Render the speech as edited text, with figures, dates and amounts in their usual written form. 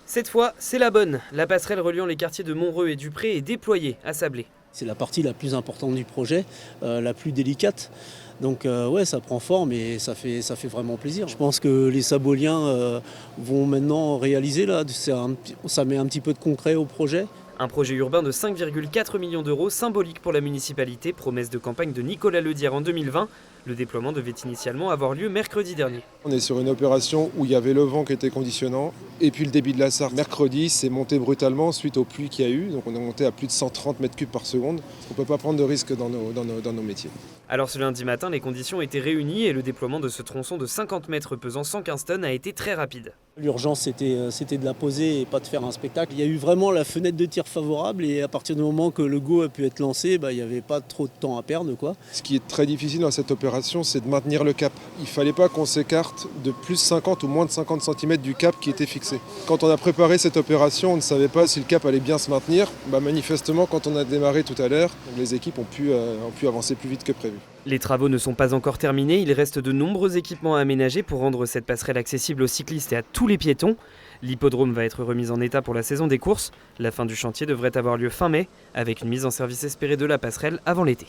Cette fois, c'est la bonne. La passerelle reliant les quartiers de Montreux et Dupré est déployée à Sablé. C'est la partie la plus importante du projet, la plus délicate. Donc ouais, ça prend forme et ça fait vraiment plaisir. Je pense que les Saboliens vont maintenant réaliser, là, ça met un petit peu de concret au projet. Un projet urbain de 5,4 millions d'euros, symbolique pour la municipalité, promesse de campagne de Nicolas Ledière en 2020. Le déploiement devait initialement avoir lieu mercredi dernier. On est sur une opération où il y avait le vent qui était conditionnant et puis le débit de la Sarthe. Mercredi, c'est monté brutalement suite aux pluies qu'il y a eu. Donc on est monté à plus de 130 mètres cubes par seconde. On ne peut pas prendre de risques dans nos métiers. Alors ce lundi matin, les conditions étaient réunies et le déploiement de ce tronçon de 50 mètres pesant 115 tonnes a été très rapide. L'urgence, c'était de la poser et pas de faire un spectacle. Il y a eu vraiment la fenêtre de tir favorable et à partir du moment que le go a pu être lancé, il n'y avait pas trop de temps à perdre, quoi. Ce qui est très difficile dans cette opération, c'est de maintenir le cap. Il ne fallait pas qu'on s'écarte de plus 50 ou moins de 50 cm du cap qui était fixé. Quand on a préparé cette opération, on ne savait pas si le cap allait bien se maintenir. Manifestement, quand on a démarré tout à l'heure, les équipes ont pu avancer plus vite que prévu. Les travaux ne sont pas encore terminés, il reste de nombreux équipements à aménager pour rendre cette passerelle accessible aux cyclistes et à tous les piétons. L'hippodrome va être remis en état pour la saison des courses. La fin du chantier devrait avoir lieu fin mai, avec une mise en service espérée de la passerelle avant l'été.